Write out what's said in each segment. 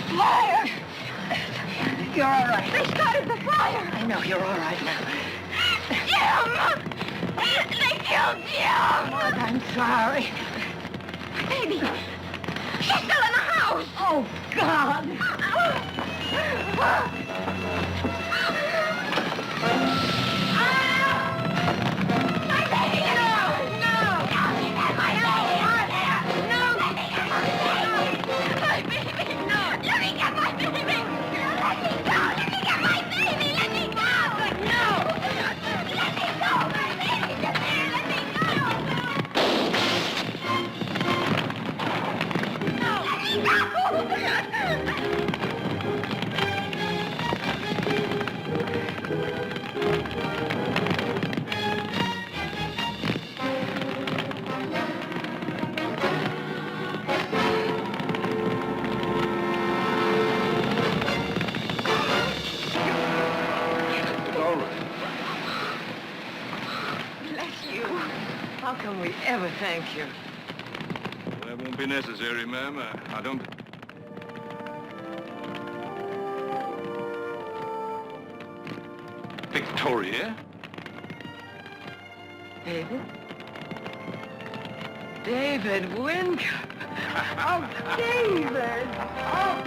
Fire! You're all right. They started the fire! I know, you're all right now. Jim! They killed Jim! Mom, I'm sorry. Baby! She's still in the house! Oh, God! My baby! No! No! My baby! No! Let me get my baby! Let me go! Let me get my baby! Let me go! No! Let me go! My baby's in there! Let me go! No! Let me go! How can we ever thank you? Well, that won't be necessary, ma'am. I don't... Victoria? David? David Wincup! Oh, David! Oh!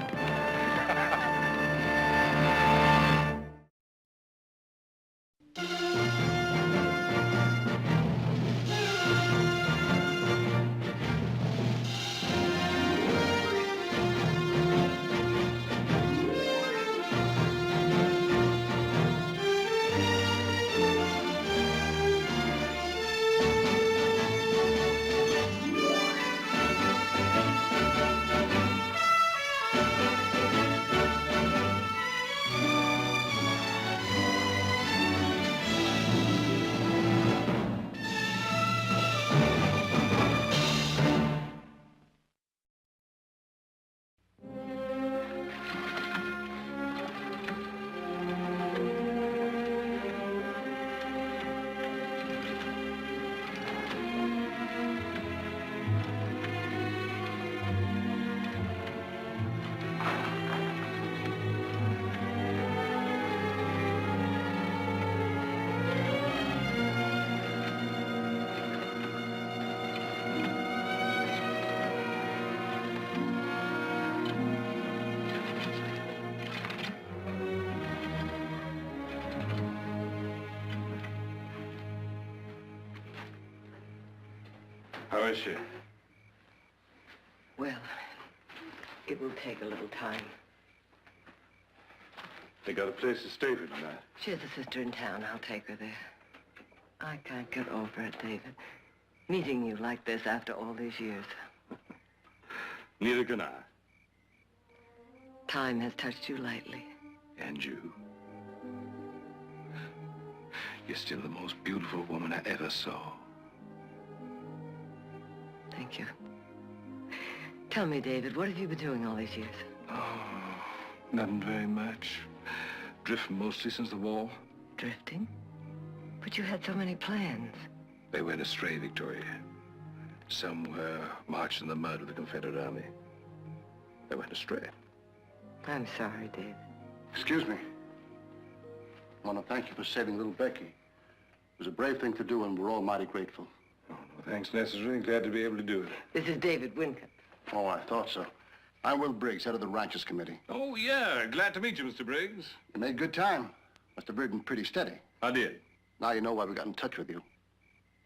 How is she? Well, it will take a little time. They got a place to stay for tonight. She has a sister in town. I'll take her there. I can't get over it, David. Meeting you like this after all these years. Neither can I. Time has touched you lightly. And you. You're still the most beautiful woman I ever saw. Thank you. Tell me, David, what have you been doing all these years? Oh, nothing very much. Drifting mostly since the war. Drifting? But you had so many plans. They went astray, Victoria. Somewhere marching in the mud with the Confederate Army. They went astray. I'm sorry, David. Excuse me. I want to thank you for saving little Becky. It was a brave thing to do, and we're all mighty grateful. Oh, no thanks necessary. Glad to be able to do it. This is David Wincup. Oh, I thought so. I'm Will Briggs, head of the Ranchers Committee. Oh, yeah. Glad to meet you, Mr. Briggs. You made good time. Must have ridden pretty steady. I did. Now you know why we got in touch with you.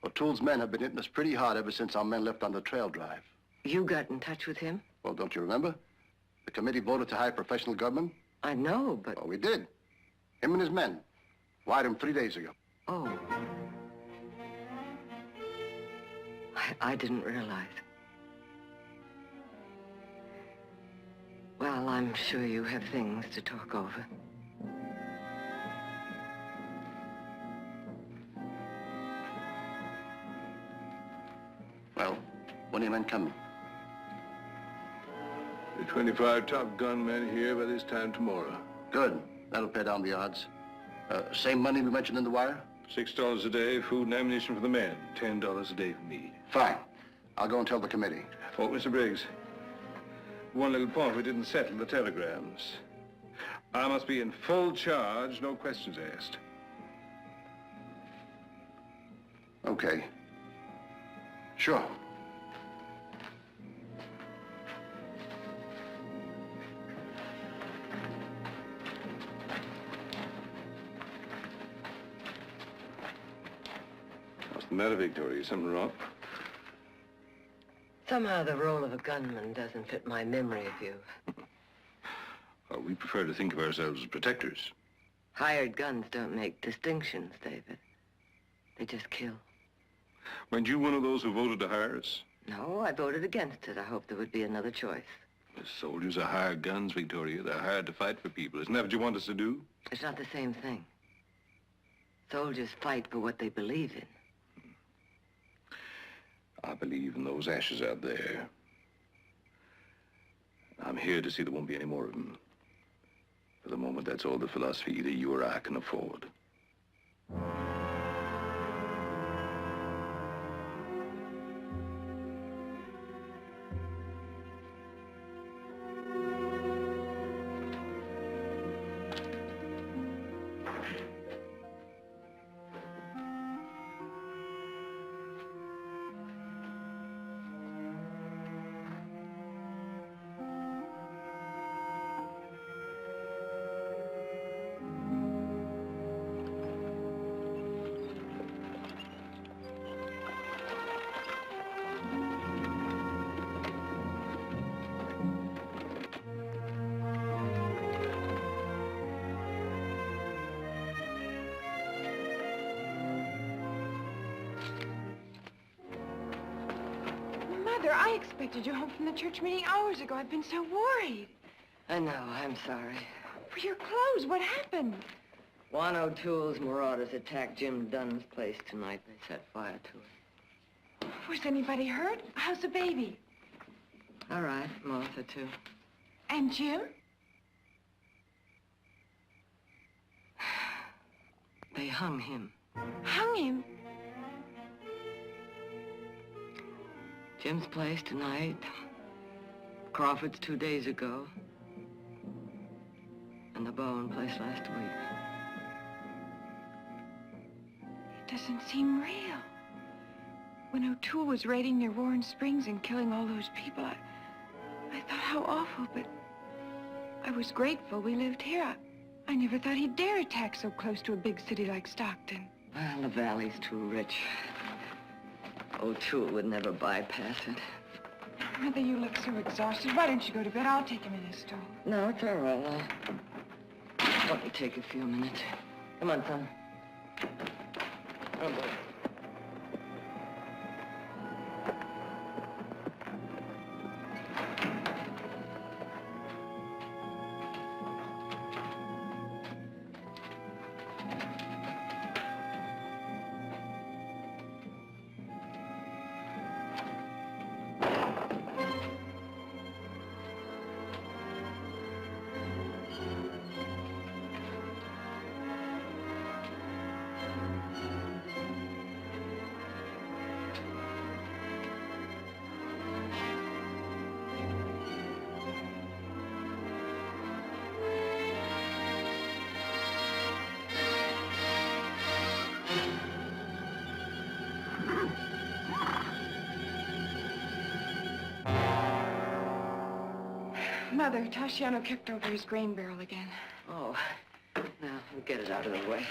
O'Toole's men have been hitting us pretty hard ever since our men left on the trail drive. You got in touch with him? Well, don't you remember? The committee voted to hire professional gunmen. I know, but... Well, we did. Him and his men. Wired him 3 days ago. Oh. I didn't realize. Well, I'm sure you have things to talk over. Well, when are your men coming? The 25 top gunmen here by this time tomorrow. Good. That'll pay down the odds. Same money we mentioned in the wire? $6 a day, food and ammunition for the men. $10 a day for me. Fine. I'll go and tell the committee. Oh, Mr. Briggs. One little point we didn't settle, the telegrams. I must be in full charge, no questions asked. Okay. Sure. What's the matter, Victoria? Something wrong? Somehow the role of a gunman doesn't fit my memory of you. Well, we prefer to think of ourselves as protectors. Hired guns don't make distinctions, David. They just kill. Weren't you one of those who voted to hire us? No, I voted against it. I hoped there would be another choice. The soldiers are hired guns, Victoria. They're hired to fight for people. Isn't that what you want us to do? It's not the same thing. Soldiers fight for what they believe in. I believe in those ashes out there. I'm here to see there won't be any more of them. For the moment, that's all the philosophy either you or I can afford. Mother, I expected you home from the church meeting hours ago. I've been so worried. I know, I'm sorry. For your clothes, what happened? Juan O'Toole's marauders attacked Jim Dunn's place tonight. They set fire to it. Was anybody hurt? How's the baby? All right, Martha, too. And Jim? They hung him. Hung him? Jim's place tonight. Crawford's 2 days ago. And the Bowen place last week. It doesn't seem real. When O'Toole was raiding near Warren Springs and killing all those people, I thought how awful, but I was grateful we lived here. I never thought he'd dare attack so close to a big city like Stockton. Well, the valley's too rich. O'Toole would never bypass it. Mother, you look so exhausted. Why don't you go to bed? I'll take him in his stall. No, it's all right. Let me take a few minutes. Come on, son. Oh, boy. Mother, Tasciano kicked over his grain barrel again. Oh, now we'll get it out of the way.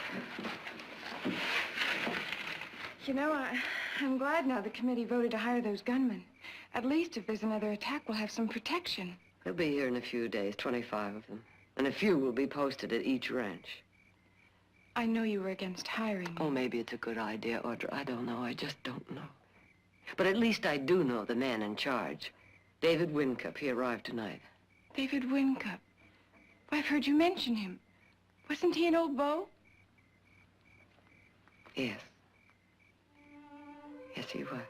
You know, I'm glad now the committee voted to hire those gunmen. At least if there's another attack, we'll have some protection. They'll be here in a few days, 25 of them. And a few will be posted at each ranch. I know you were against hiring me. Oh, maybe it's a good idea, Audra. I don't know. I just don't know. But at least I do know the man in charge. David Wincup. He arrived tonight. David Wincup. Well, I've heard you mention him. Wasn't he an old beau? Yes. Yes, he was.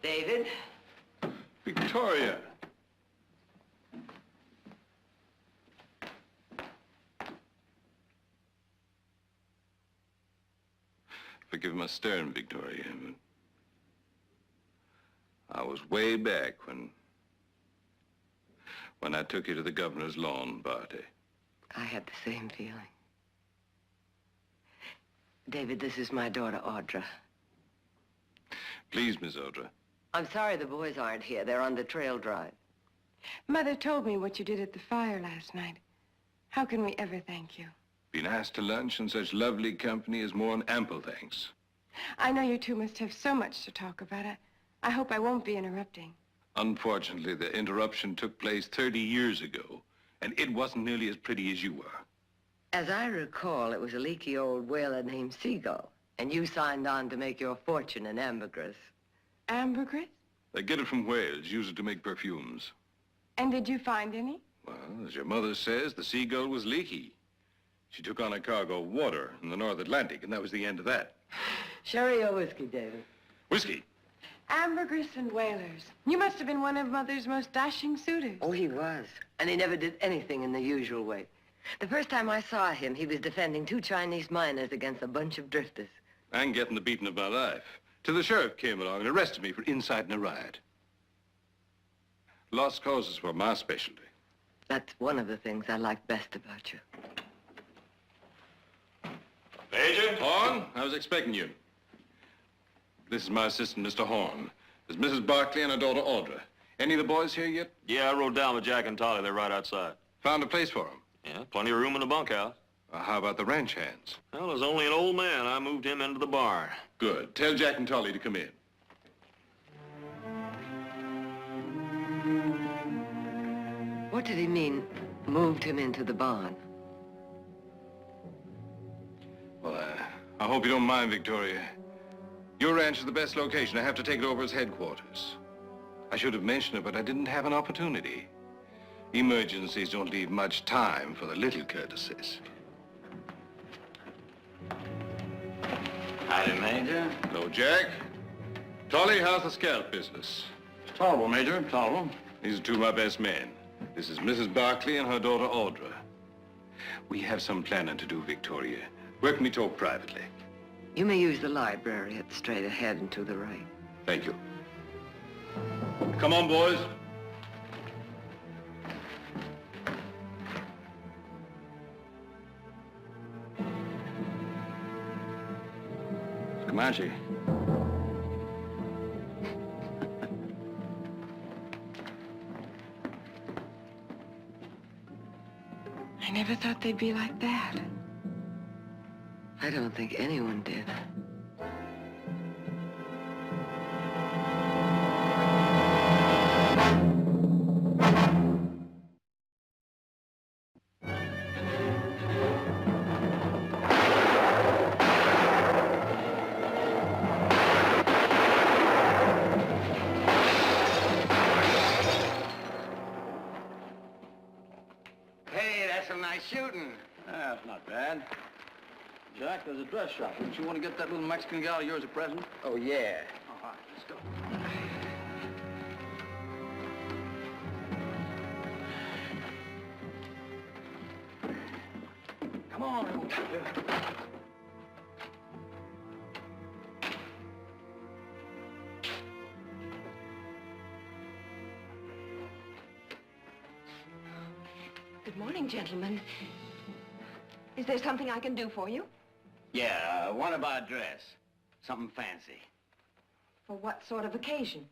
David? Victoria! Forgive my stern, Victoria, but I was way back when I took you to the governor's lawn party. I had the same feeling. David, this is my daughter, Audra. Please, Miss Audra. I'm sorry the boys aren't here. They're on the trail drive. Mother told me what you did at the fire last night. How can we ever thank you? Being asked to lunch in such lovely company is more than ample thanks. I know you two must have so much to talk about. I hope I won't be interrupting. Unfortunately, the interruption took place 30 years ago, and it wasn't nearly as pretty as you were. As I recall, it was a leaky old whaler named Seagull, and you signed on to make your fortune in ambergris. Ambergris? They get it from Wales, use it to make perfumes. And did you find any? Well, as your mother says, the Seagull was leaky. She took on a cargo of water in the North Atlantic, and that was the end of that. Sherry or whiskey, David? Whiskey. Ambergris and whalers. You must have been one of Mother's most dashing suitors. Oh, he was. And he never did anything in the usual way. The first time I saw him, he was defending 2 Chinese miners against a bunch of drifters. And getting the beating of my life. Till the sheriff came along and arrested me for inciting a riot. Lost causes were my specialty. That's one of the things I like best about you. Major? Horn, I was expecting you. This is my assistant, Mr. Horn. There's Mrs. Barkley and her daughter, Audra. Any of the boys here yet? Yeah, I rode down with Jack and Tolly. They're right outside. Found a place for them? Yeah, plenty of room in the bunkhouse. How about the ranch hands? Well, there's only an old man. I moved him into the barn. Good. Tell Jack and Tolly to come in. What did he mean, moved him into the barn? Well, I hope you don't mind, Victoria. Your ranch is the best location. I have to take it over as headquarters. I should have mentioned it, but I didn't have an opportunity. Emergencies don't leave much time for the little courtesies. Howdy, Major. Hello, Jack. Tolly, how's the scalp business? Tolerable, Major, tolerable. These are 2 of my best men. This is Mrs. Barkley and her daughter, Audra. We have some planning to do, Victoria. Where can we talk privately? You may use the library at the straight ahead and to the right. Thank you. Come on, boys. Comanche. I never thought they'd be like that. I don't think anyone did. Jack, there's a dress shop. Wouldn't you want to get that little Mexican gal of yours a present? Oh, yeah. All right, let's go. Come on, little Jack. Good morning, gentlemen. Is there something I can do for you? Yeah, want to buy a dress. Something fancy. For what sort of occasion?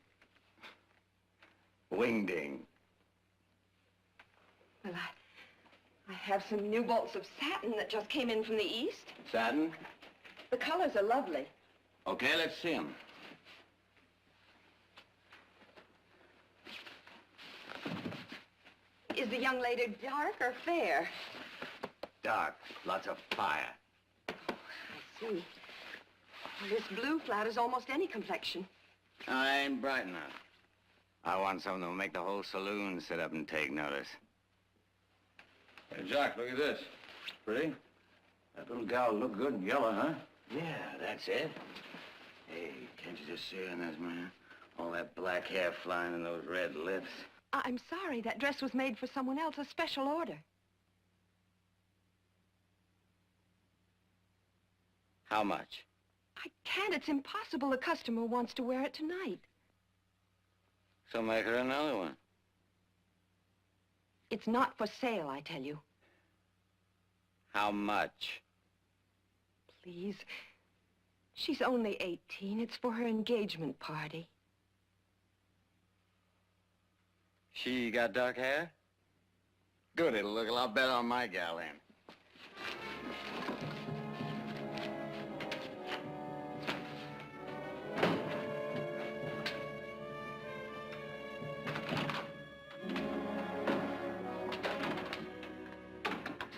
Wing-ding. Well, I have some new bolts of satin that just came in from the East. Satin? The colors are lovely. Okay, let's see 'em. Is the young lady dark or fair? Dark. Lots of fire. I see. Well, this blue flat is almost any complexion. I ain't bright enough. I want something that'll make the whole saloon sit up and take notice. Hey, Jack, look at this. Pretty? That little gal look good in yellow, huh? Yeah, that's it. Hey, can't you just see her in this, man? All that black hair flying and those red lips. I'm sorry, that dress was made for someone else, a special order. How much? I can't, it's impossible. The customer wants to wear it tonight. So make her another one. It's not for sale, I tell you. How much? Please. She's only 18. It's for her engagement party. She got dark hair? Good, it'll look a lot better on my gal then.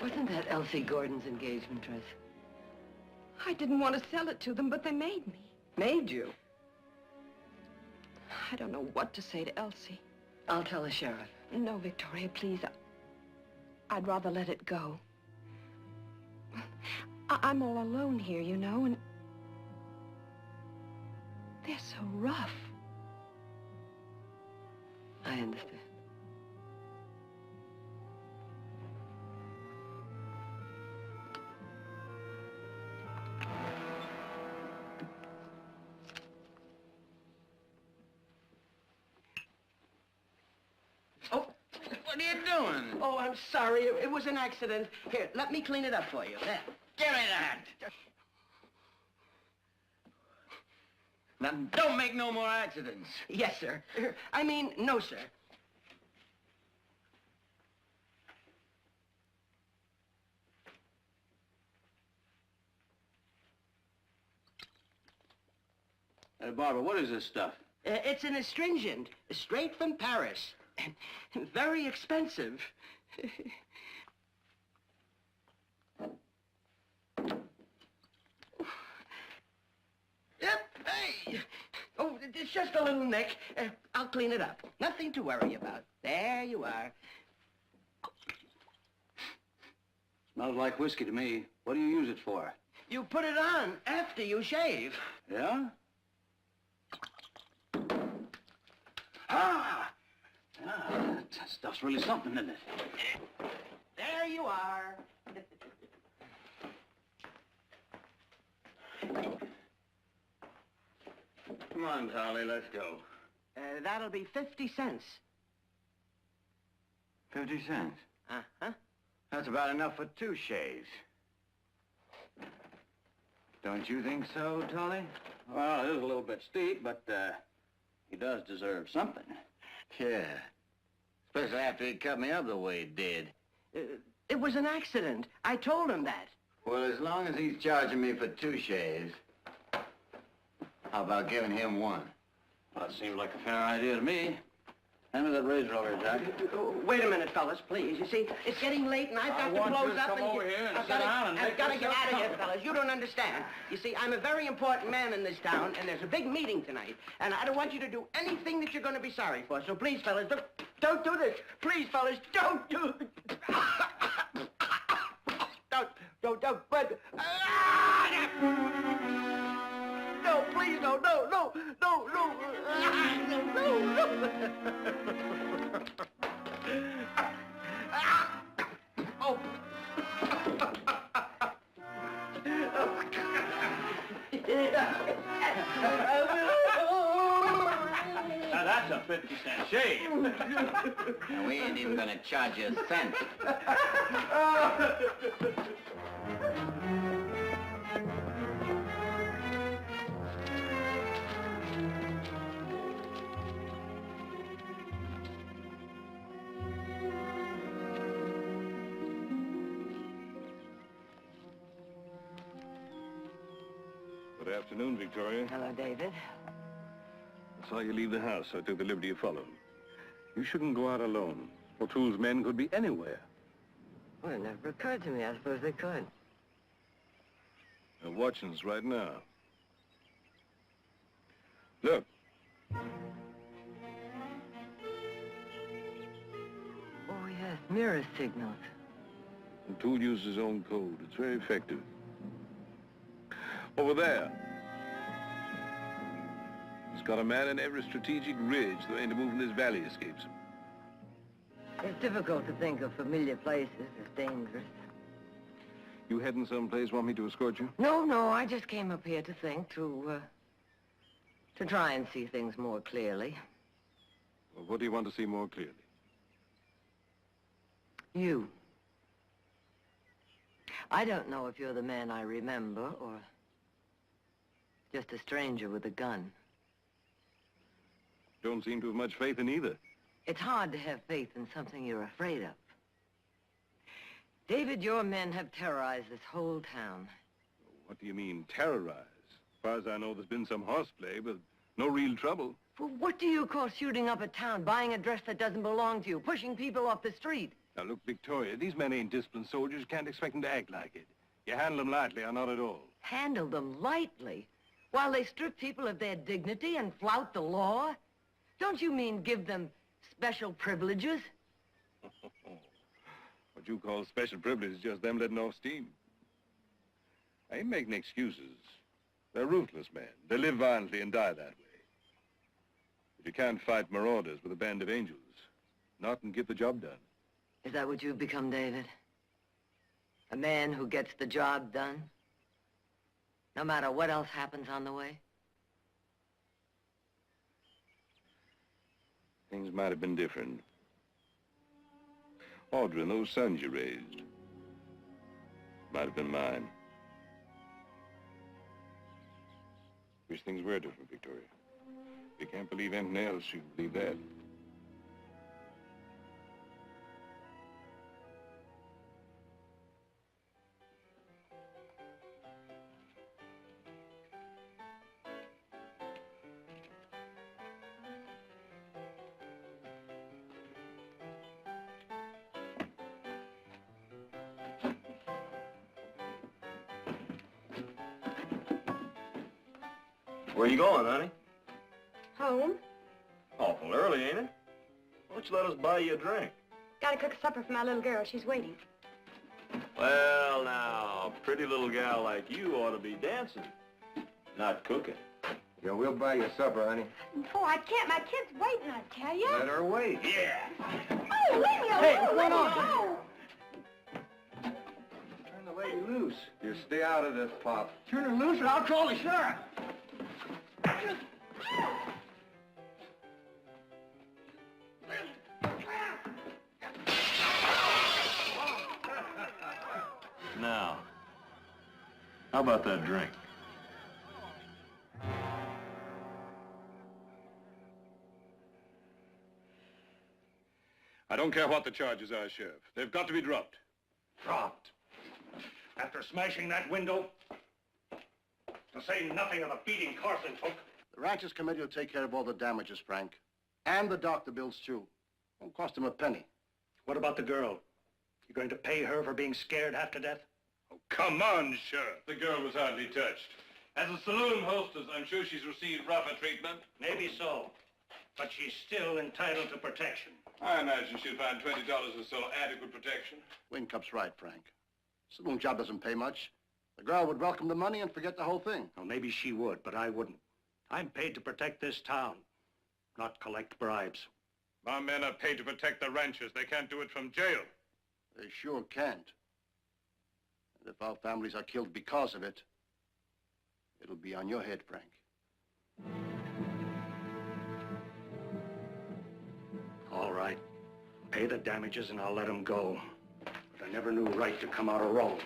Wasn't that Elsie Gordon's engagement dress? I didn't want to sell it to them, but they made me. Made you? I don't know what to say to Elsie. I'll tell the sheriff. No, Victoria, please. I'd rather let it go. I'm all alone here, you know, and they're so rough. I understand. Oh, what are you doing? Oh, I'm sorry. It was an accident. Here, let me clean it up for you. There. Give me that! Now, don't make no more accidents. Yes, sir. I mean, no, sir. Hey, Barbara, what is this stuff? It's an astringent, straight from Paris. Very expensive. Yep, hey. Oh, it's just a little nick. I'll clean it up. Nothing to worry about. There you are. Smells like whiskey to me. What do you use it for? You put it on after you shave. Yeah? Ah! That stuff's really something, isn't it? There you are. Come on, Tolly, let's go. That'll be 50 cents. 50 cents. Uh-huh. That's about enough for 2 shaves. Don't you think so, Tolly? Well, it is a little bit steep, but he does deserve something. Yeah. Especially after he cut me up the way he did. It was an accident. I told him that. Well, as long as he's charging me for 2 shaves, how about giving him 1? Well, that seems like a fair idea to me. Hand me that razor over here, Jack. Wait a minute, fellas, please. You see, it's getting late, and I've got to want you close to up. come over here and sit down and I've make got to get yourself out of here, comfortable. fellas. You don't understand. You see, I'm a very important man in this town, and there's a big meeting tonight, and I don't want you to do anything that you're going to be sorry for. So please, fellas, don't do this. Please, fellas, don't do. Don't. Don't, but... No, please, no. Oh. Now that's a 50-cent shave. And we ain't even gonna charge you a cent. Good afternoon, Victoria. Hello, David. I saw you leave the house, so I took the liberty of following. You shouldn't go out alone. O'Toole's men could be anywhere. Well, it never occurred to me. I suppose they could. They're watching us right now. Look. Oh, yes, mirror signals. O'Toole uses his own code. It's very effective. Over there. He's got a man in every strategic ridge. The way to move in this valley escapes him. It's difficult to think of familiar places as dangerous. You heading someplace, want me to escort you? No, I just came up here to think, to try and see things more clearly. Well, what do you want to see more clearly? You. I don't know if you're the man I remember, or just a stranger with a gun. Don't seem to have much faith in either. It's hard to have faith in something you're afraid of. David, your men have terrorized this whole town. What do you mean, terrorize? As far as I know, there's been some horseplay, but no real trouble. Well, what do you call shooting up a town, buying a dress that doesn't belong to you, pushing people off the street? Now, look, Victoria, these men ain't disciplined soldiers. You can't expect them to act like it. You handle them lightly or not at all. Handle them lightly? While they strip people of their dignity and flout the law? Don't you mean give them special privileges? What you call special privilege is just them letting off steam. I ain't making excuses. They're ruthless men. They live violently and die that way. But you can't fight marauders with a band of angels. Not and get the job done. Is that what you've become, David? A man who gets the job done? No matter what else happens on the way? Things might have been different. Audrey and those sons you raised might have been mine. Wish things were different, Victoria. If you can't believe anything else, you believe that. Where you going, honey? Home. Awful early, ain't it? Why don't you let us buy you a drink? Gotta cook supper for my little girl. She's waiting. Well, now, a pretty little gal like you ought to be dancing, not cooking. Yeah, we'll buy you supper, honey. Oh, I can't. My kid's waiting, I tell you. Let her wait. Yeah. Oh, leave me alone. Hey, what's going on? Oh. Turn the lady loose. You stay out of this, Pop. Turn her loose or I'll call the sheriff. Now, how about that drink? I don't care what the charges are, Sheriff. They've got to be dropped. Dropped. After smashing that window, to say nothing of the beating Carson took. The ranchers committee will take care of all the damages, Frank. And the doctor bills, too. Won't cost him a penny. What about the girl? You going to pay her for being scared half to death? Oh, come on, Sheriff. The girl was hardly touched. As a saloon hostess, I'm sure she's received rougher treatment. Maybe so. But she's still entitled to protection. I imagine she'll find $20 or so adequate protection. Wincup's right, Frank. Saloon job doesn't pay much. The girl would welcome the money and forget the whole thing. Well, maybe she would, but I wouldn't. I'm paid to protect this town, not collect bribes. My men are paid to protect the ranchers. They can't do it from jail. They sure can't. And if our families are killed because of it, it'll be on your head, Frank. All right. Pay the damages and I'll let him go. But I never knew right to come out of wrong.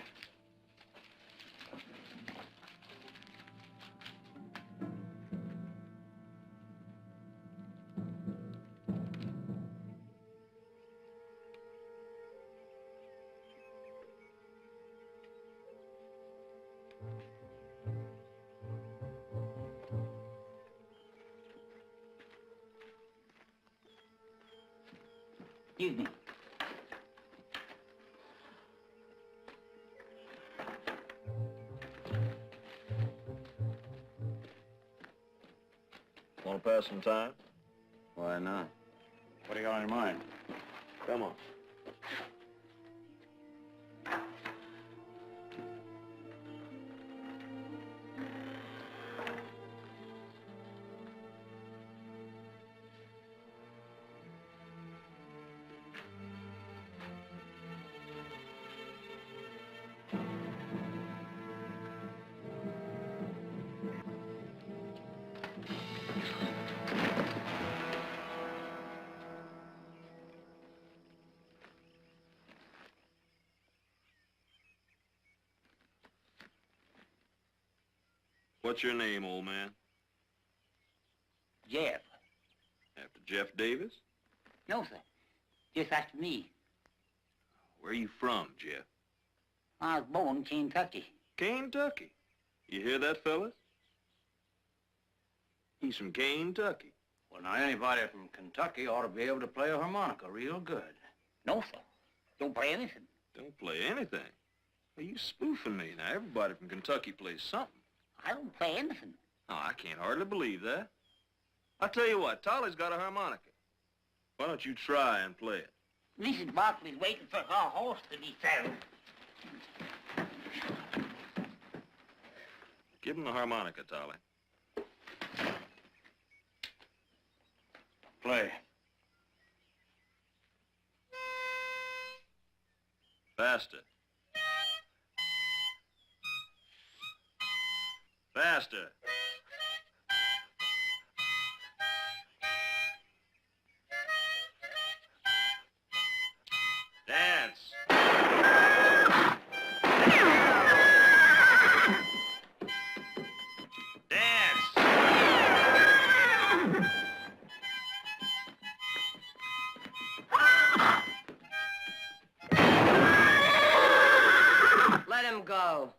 Excuse me. Want to pass some time? Why not? What do you got on your mind? Come on. What's your name, old man? Jeff. After Jeff Davis? No, sir. Just after me. Where you from, Jeff? I was born in Kentucky. Kentucky. You hear that, fellas? He's from Kentucky. Well, now, anybody from Kentucky ought to be able to play a harmonica real good. No, sir. Don't play anything. Don't play anything. Are you spoofing me? Now, everybody from Kentucky plays something. I don't play anything. Oh, I can't hardly believe that. I'll tell you what, Tolly's got a harmonica. Why don't you try and play it? Mrs. Barkley's waiting for her horse to be saddled. Give him the harmonica, Tolly. Play. Faster. Faster. Dance. Dance. Let him go.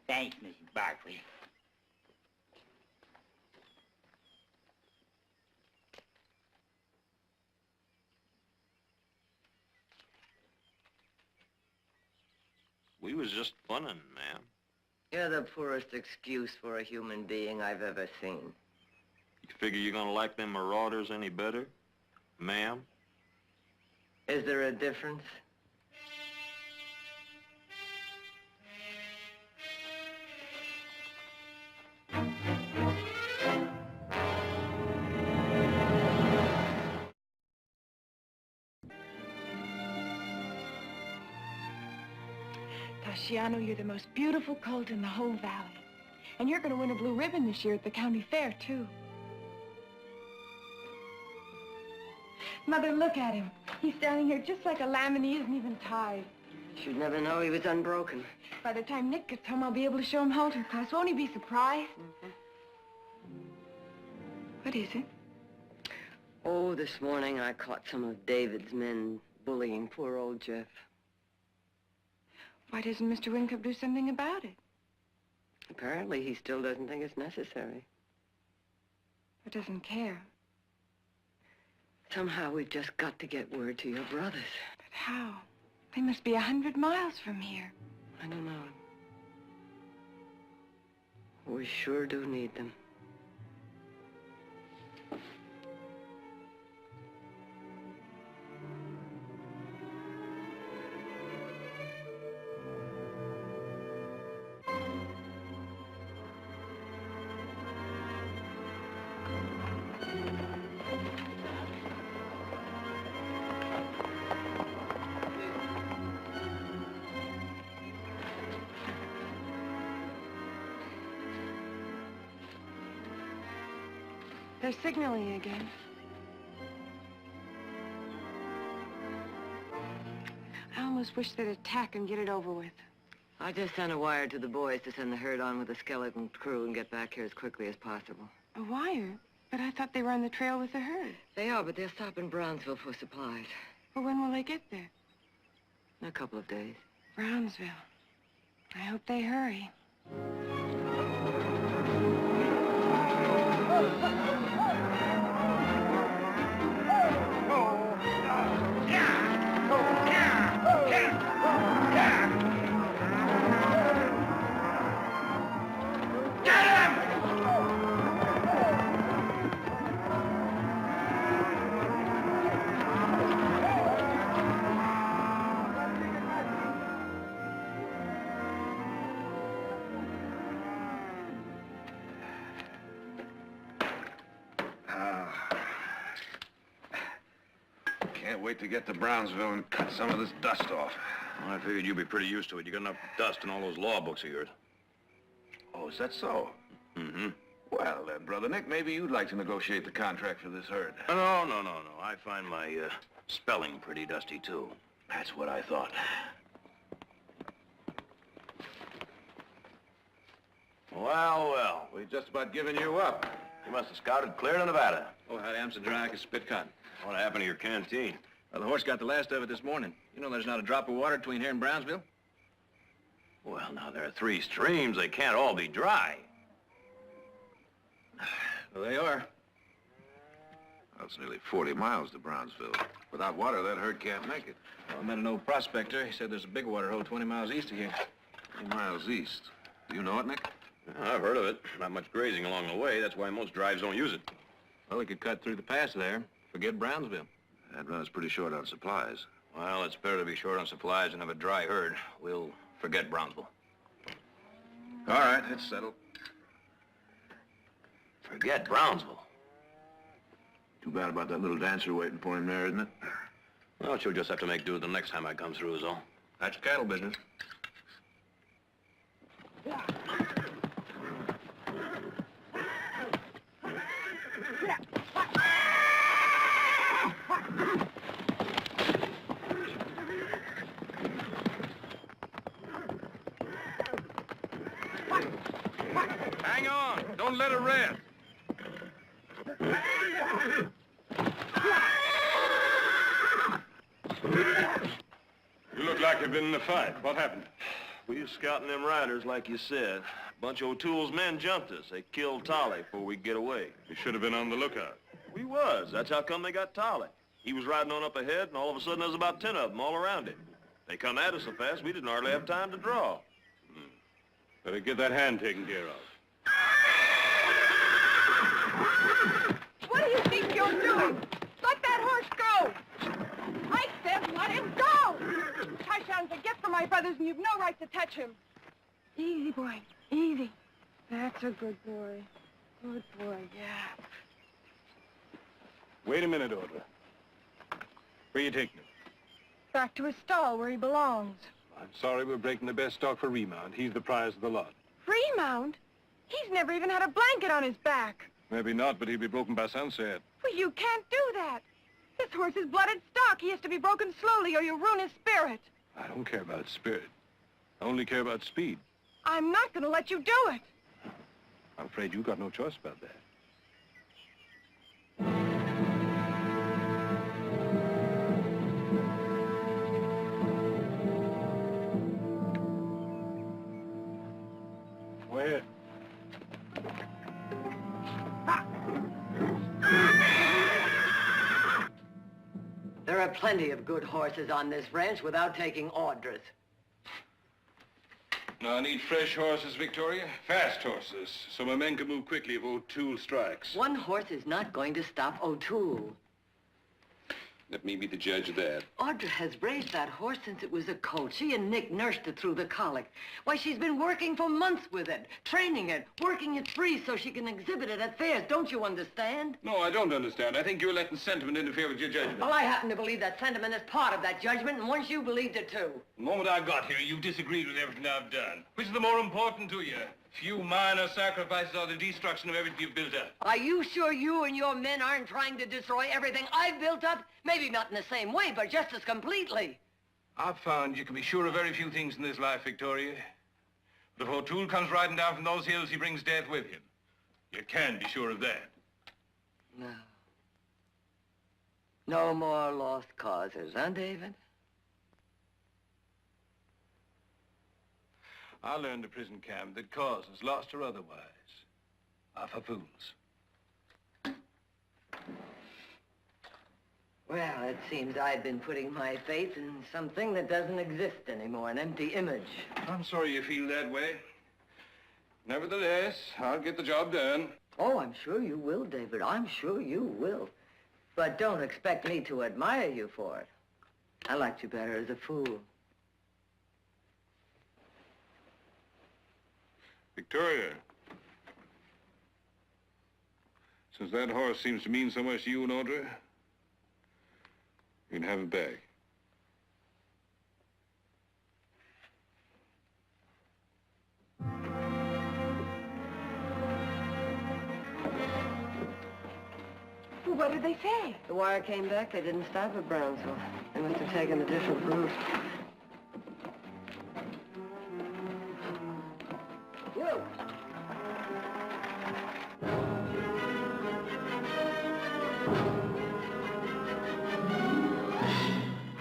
Thanks, Mrs. Barkley. We was just funning, ma'am. You're the poorest excuse for a human being I've ever seen. You figure you're gonna like them marauders any better, ma'am? Is there a difference? Tashiano, you're the most beautiful colt in the whole valley. And you're going to win a blue ribbon this year at the county fair, too. Mother, look at him. He's standing here just like a lamb and he isn't even tied. You'd never know he was unbroken. By the time Nick gets home, I'll be able to show him halter class. Won't he be surprised? What is it? Oh, this morning I caught some of David's men bullying poor old Jeff. Why doesn't Mr. Wincup do something about it? Apparently he still doesn't think it's necessary. Or doesn't care. Somehow we've just got to get word to your brothers. But how? They must be 100 miles from here. I don't know. We sure do need them. They're signaling again. I almost wish they'd attack and get it over with. I just sent a wire to the boys to send the herd on with a skeleton crew and get back here as quickly as possible. A wire? But I thought they were on the trail with the herd. They are, but they'll stop in Brownsville for supplies. Well, when will they get there? In a couple of days. Brownsville. I hope they hurry. Can't wait to get to Brownsville and cut some of this dust off. Well, I figured you'd be pretty used to it. You got enough dust in all those law books of yours. Oh, is that so? Mm-hmm. Well, Brother Nick, maybe you'd like to negotiate the contract for this herd. No. I find my spelling pretty dusty, too. That's what I thought. Well. We've just about given you up. You must have scouted clear to Nevada. Oh, how damn so dry I could spit cotton. What happened to your canteen? Well, the horse got the last of it this morning. You know there's not a drop of water between here and Brownsville? Well, now, there are 3 streams. They can't all be dry. Well, they are. Well, it's nearly 40 miles to Brownsville. Without water, that herd can't make it. Well, I met an old prospector. He said there's a big water hole 20 miles east of here. 20 miles east. Do you know it, Nick? I've heard of it. Not much grazing along the way. That's why most drives don't use it. Well, he could cut through the pass there. Forget Brownsville. That run's pretty short on supplies. Well, it's better to be short on supplies and have a dry herd. We'll forget Brownsville. All right, it's settled. Forget Brownsville? Too bad about that little dancer waiting for him there, isn't it? Well, she'll just have to make do the next time I come through is all. That's cattle business. Hang on. Don't let her rest. You look like you've been in a fight. What happened? We was scouting them riders, like you said. A bunch of O'Toole's men jumped us. They killed Tolly before we could get away. You should have been on the lookout. We was. That's how come they got Tolly. He was riding on up ahead, and all of a sudden there was about 10 of them all around him. They come at us so fast we didn't hardly have time to draw. Better get that hand taken care of. What do you think you're doing? Let that horse go! I said let him go! Tyshawn's a gift for my brothers, and you've no right to touch him. Easy, boy. Easy. That's a good boy. Good boy, yeah. Wait a minute, Audra. Where you taking him? Back to his stall where he belongs. I'm sorry we're breaking the best stock for Remount. He's the prize of the lot. Fremount? He's never even had a blanket on his back. Maybe not, but he'll be broken by sunset. Well, you can't do that. This horse is blooded stock. He has to be broken slowly or you'll ruin his spirit. I don't care about spirit. I only care about speed. I'm not going to let you do it. I'm afraid you got no choice about that. Where? They're up plenty of good horses on this ranch without taking Audra's. No, I need fresh horses, Victoria. Fast horses, so my men can move quickly if O'Toole strikes. One horse is not going to stop O'Toole. Let me be the judge of that. Audra has raised that horse since it was a colt. She and Nick nursed it through the colic. Why, she's been working for months with it, training it, working it free so she can exhibit it at fairs. Don't you understand? No, I don't understand. I think you're letting sentiment interfere with your judgment. Well, I happen to believe that sentiment is part of that judgment, and once you believed it, too. The moment I got here, you disagreed with everything I've done. Which is the more important to you? Few minor sacrifices or the destruction of everything you've built up? Are you sure you and your men aren't trying to destroy everything I've built up? Maybe not in the same way, but just as completely. I've found you can be sure of very few things in this life, Victoria. But if O'Toole comes riding down from those hills, he brings death with him. You can be sure of that. No. No more lost causes, huh, David? I learned at prison camp that causes, lost or otherwise, are for fools. Well, it seems I've been putting my faith in something that doesn't exist anymore, an empty image. I'm sorry you feel that way. Nevertheless, I'll get the job done. Oh, I'm sure you will, David. I'm sure you will. But don't expect me to admire you for it. I liked you better as a fool. Victoria, since that horse seems to mean so much to you and Audra, you can have it back. Well, what did they say? The wire came back. They didn't stop at Brownsville. They must have taken a different route. You!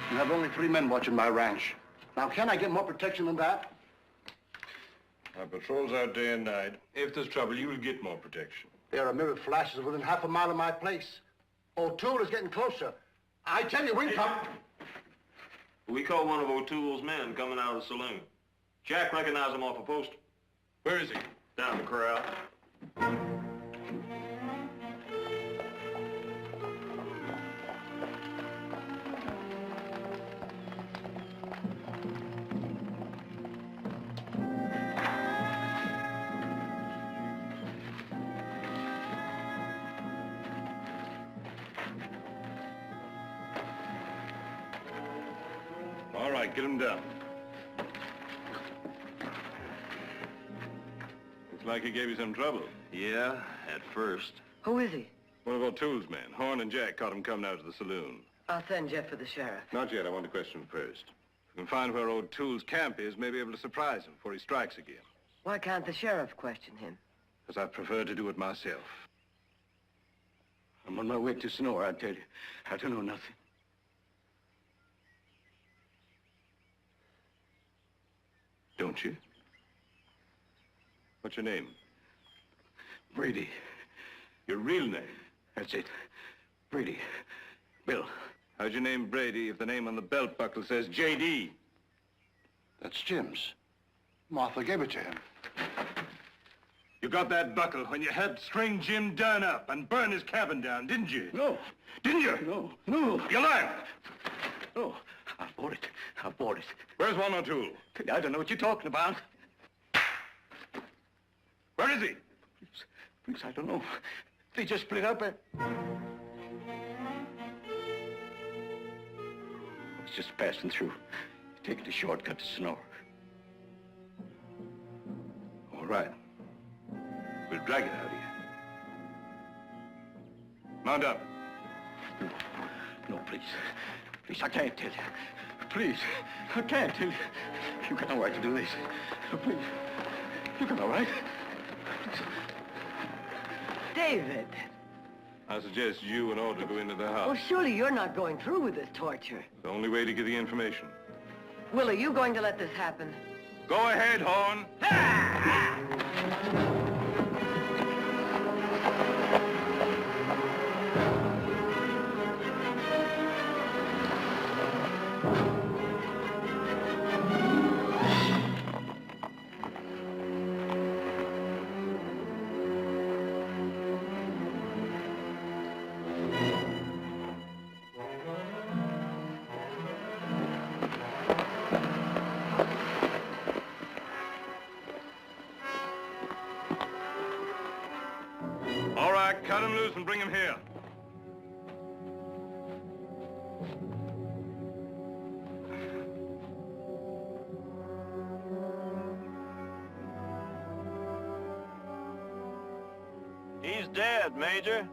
You have only 3 men watching my ranch. Now, can I get more protection than that? Our patrol's out day and night. If there's trouble, you'll get more protection. There are mirror flashes within half a mile of my place. O'Toole is getting closer. I tell you, Winthrop. We caught one of O'Toole's men coming out of the saloon. Jack recognized him off a poster. Where is he? Down the corral. All right, get him down. Looks like he gave you some trouble. Yeah, at first. Who is he? One of O'Toole's men. Horn and Jack caught him coming out of the saloon. I'll send Jeff for the sheriff. Not yet. I want to question him first. If we can find where O'Toole's camp is, may be able to surprise him before he strikes again. Why can't the sheriff question him? Because I prefer to do it myself. I'm on my way to Sonora, I tell you. I don't know nothing. Don't you? What's your name? Brady. Your real name? That's it. Brady. Bill. How'd you name Brady if the name on the belt buckle says J.D.? That's Jim's. Martha gave it to him. You got that buckle when you helped string Jim Dunn up and burn his cabin down, didn't you? No. Didn't you? No. No. You lied. No. I bought it. I bought it. Where's one O'Toole? I don't know what you're talking about. Where is he? Please, I don't know. They just split up and... I was just passing through, taking a shortcut to Sonora. All right. We'll drag it out of you. Mount up. No, no, please. Please, I can't tell you. Please, I can't tell you. You got no right to do this. Please, you got no right. Please. David! I suggest you and Audra go into the house. Well, surely you're not going through with this torture. The only way to get the information. Will, are you going to let this happen? Go ahead, Horn. Jack, cut him loose and bring him here. He's dead, Major.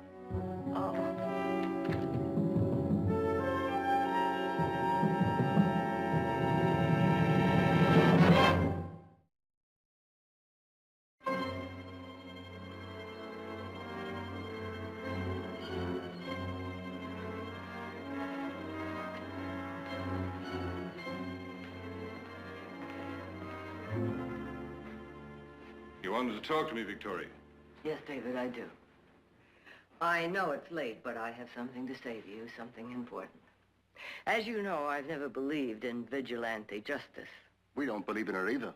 You wanted to talk to me, Victoria. Yes, David, I do. I know it's late, but I have something to say to you, something important. As you know, I've never believed in vigilante justice. We don't believe in her either.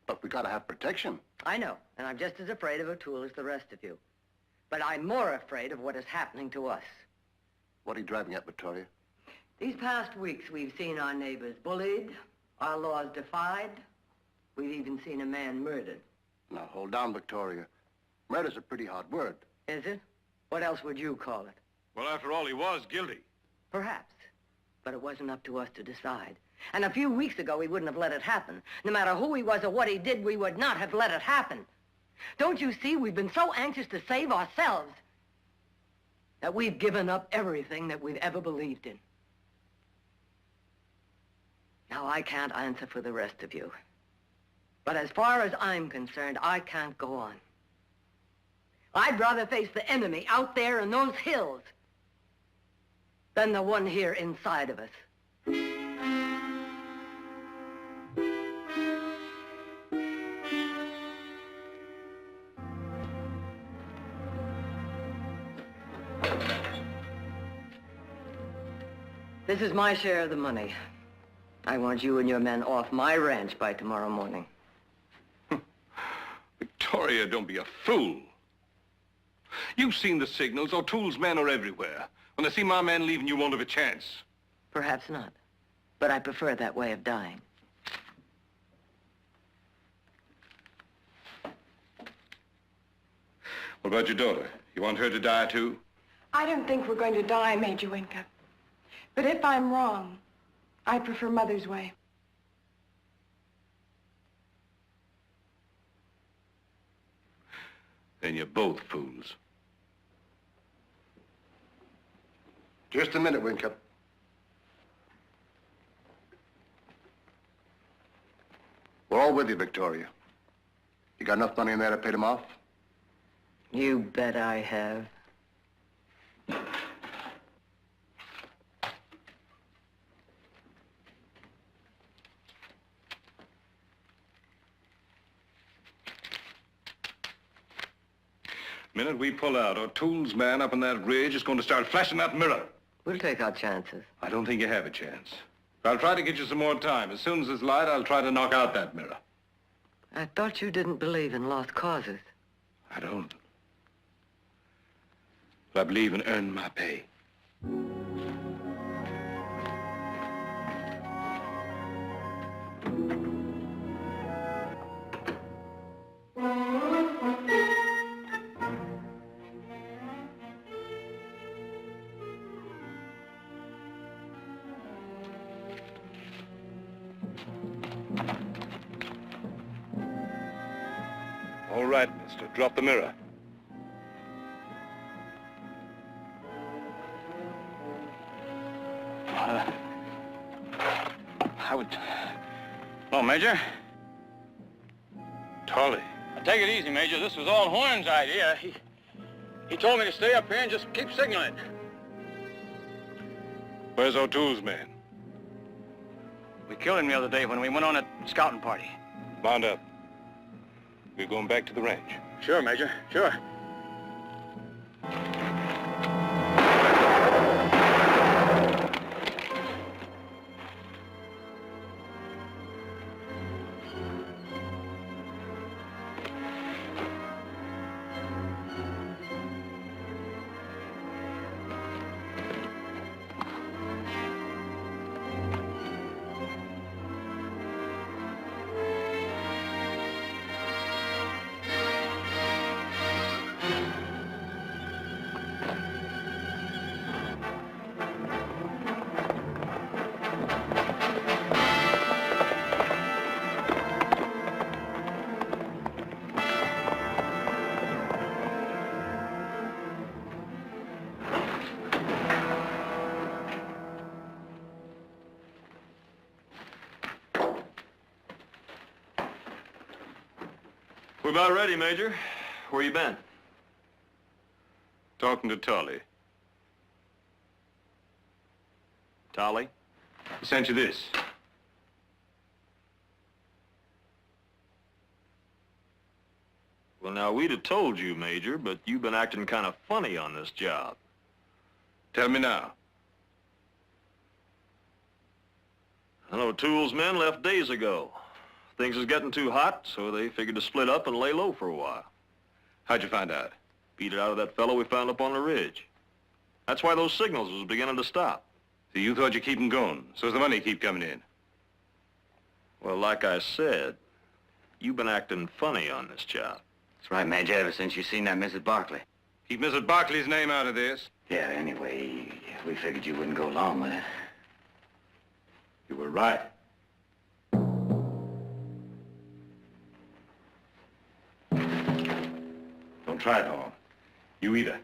But we gotta have protection. I know, and I'm just as afraid of O'Toole as the rest of you. But I'm more afraid of what is happening to us. What are you driving at, Victoria? These past weeks, we've seen our neighbors bullied, our laws defied. We've even seen a man murdered. Now, hold down, Victoria. Murder's a pretty hard word. Is it? What else would you call it? Well, after all, he was guilty. Perhaps. But it wasn't up to us to decide. And a few weeks ago, we wouldn't have let it happen. No matter who he was or what he did, we would not have let it happen. Don't you see, we've been so anxious to save ourselves that we've given up everything that we've ever believed in. Now, I can't answer for the rest of you. But as far as I'm concerned, I can't go on. I'd rather face the enemy out there in those hills than the one here inside of us. This is my share of the money. I want you and your men off my ranch by tomorrow morning. Victoria, don't be a fool. You've seen the signals. O'Toole's men are everywhere. When they see my men leaving, you won't have a chance. Perhaps not. But I prefer that way of dying. What about your daughter? You want her to die, too? I don't think we're going to die, Major Wincup. But if I'm wrong, I prefer Mother's way. Then you're both fools. Just a minute, Wincup. We're all with you, Victoria. You got enough money in there to pay them off? You bet I have. Minute we pull out, O'Toole's man up on that ridge is going to start flashing that mirror. We'll take our chances. I don't think you have a chance. I'll try to get you some more time. As soon as it's light, I'll try to knock out that mirror. I thought you didn't believe in lost causes. I don't. But I believe in earning my pay. All right, mister. Drop the mirror. I would... Hello, Major. Tolly. Take it easy, Major. This was all Horn's idea. He told me to stay up here and just keep signaling. Where's O'Toole's man? We killed him the other day when we went on a scouting party. Bound up. We're going back to the ranch. Sure, Major. Sure. We're about ready, Major. Where you been? Talking to Tully. Tolly? He sent you this. Well, now, we'd have told you, Major, but you've been acting kind of funny on this job. Tell me now. I know Toole's men left days ago. Things is getting too hot, so they figured to split up and lay low for a while. How'd you find out? Beat it out of that fellow we found up on the ridge. That's why those signals was beginning to stop. So you thought you'd keep them going, so's the money keep coming in. Well, like I said, you've been acting funny on this job. That's right, Major, ever since you seen that Mrs. Barkley. Keep Mrs. Barkley's name out of this. Yeah, anyway, we figured you wouldn't go along with it. You were right. Don't try it, Hall. You either.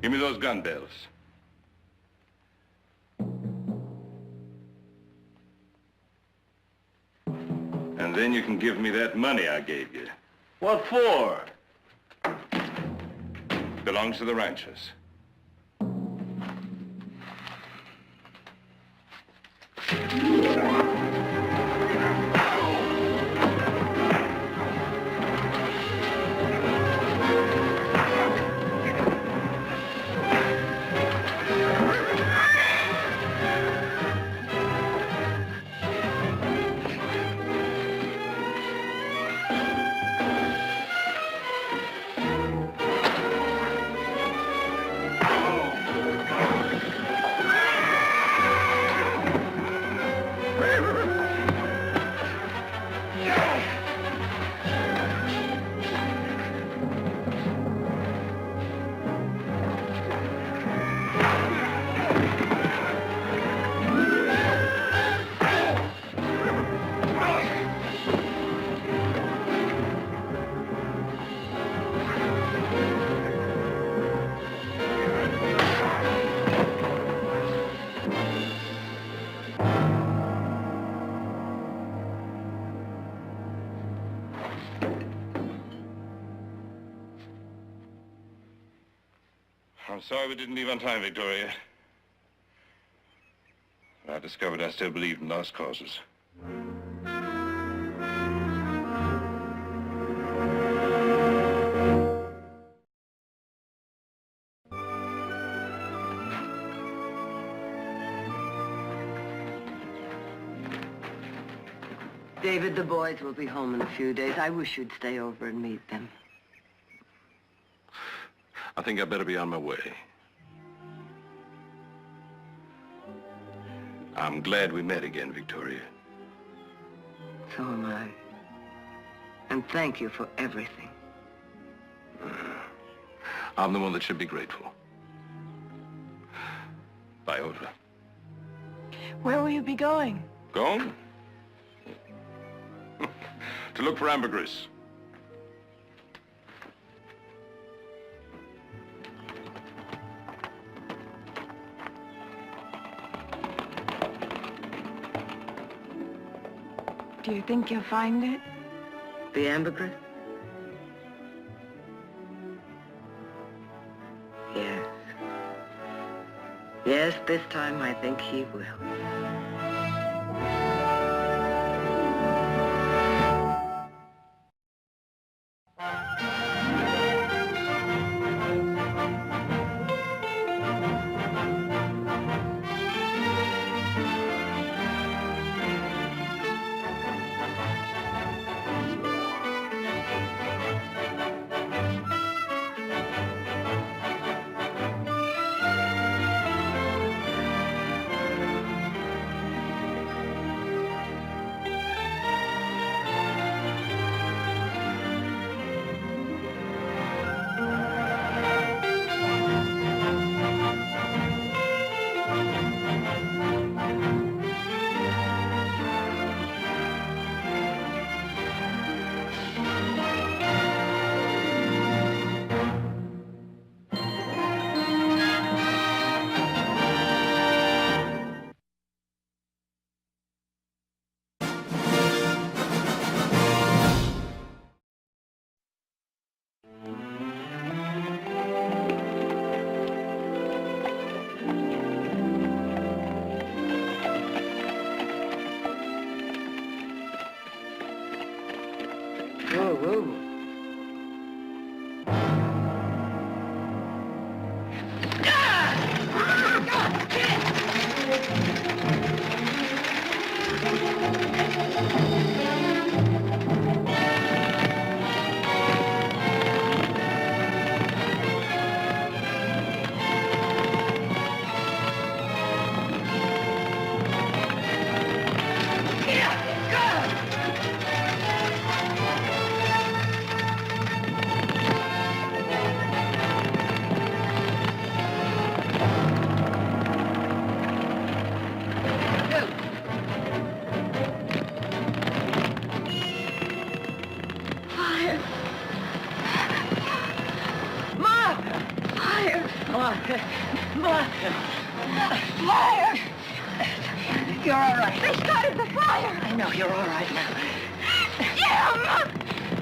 Give me those gun bells. And then you can give me that money I gave you. What for? Belongs to the ranchers. I'm sorry we didn't leave on time, Victoria. I discovered I still believed in lost causes. David, the boys will be home in a few days. I wish you'd stay over and meet them. I think I better be on my way. I'm glad we met again, Victoria. So am I. And thank you for everything. I'm the one that should be grateful. Bye, Audra. Where will you be going? Gone? To look for ambergris. Do you think you'll find it? The ambergris? Yes. Yes, this time I think he will. Whoa, whoa. Fire! You're all right. They started the fire! I know, you're all right now. Jim!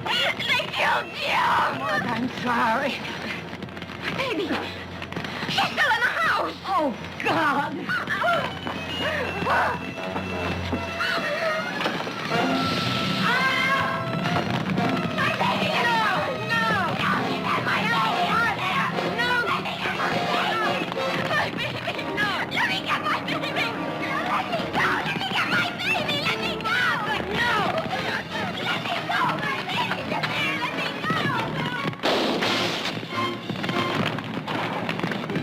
They killed Jim! Mark, I'm sorry. Baby, she's still in the house! Oh, God! My baby! No! No! My baby! No! Let me get my baby! My baby! No! Let me get my baby! Let me go! Let me get my baby! Let me go! No! Let me go! My baby's in there! Let me go!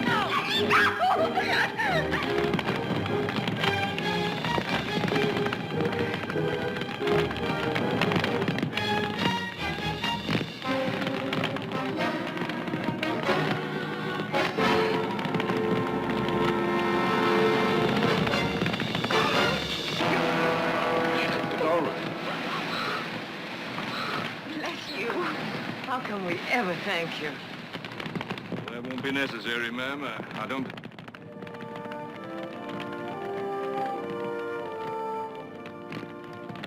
No! Let me go! How can we ever thank you? That won't be necessary, ma'am. I don't...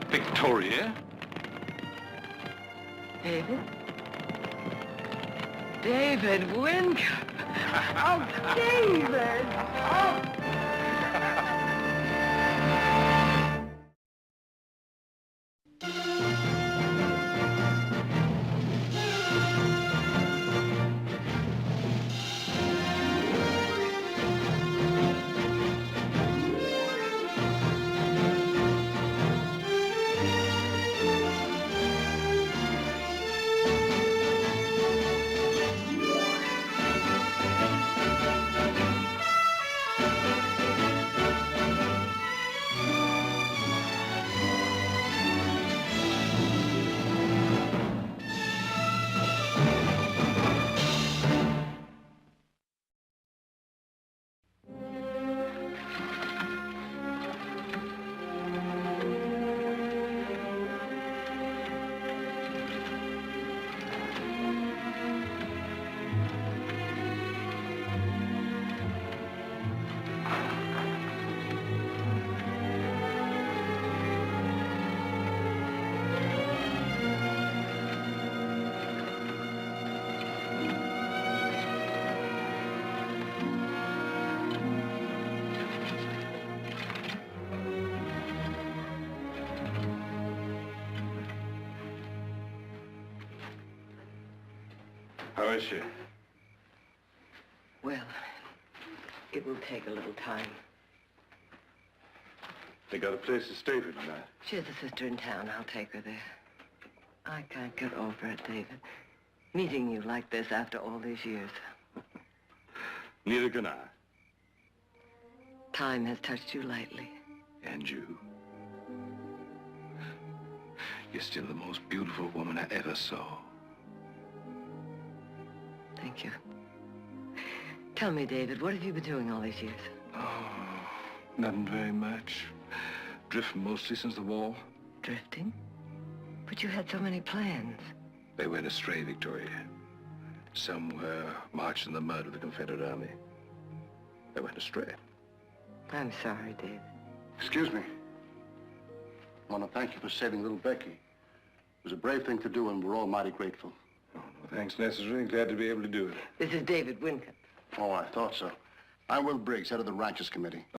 Victoria? David? David Wincup! Oh, David! Oh! How is she? Well, it will take a little time. They got a place to stay for tonight. She has a sister in town. I'll take her there. I can't get over it, David. Meeting you like this after all these years. Neither can I. Time has touched you lightly. And you. You're still the most beautiful woman I ever saw. Thank you. Tell me, David, what have you been doing all these years? Oh, nothing very much. Drifting mostly since the war. Drifting? But you had so many plans. They went astray, Victoria. Somewhere marched in the mud of the Confederate Army. They went astray. I'm sorry, David. Excuse me. I want to thank you for saving little Becky. It was a brave thing to do, and we're all mighty grateful. Oh, no thanks necessary. Glad to be able to do it. This is David Wincup. Oh, I thought so. I'm Will Briggs, head of the Ranchers Committee.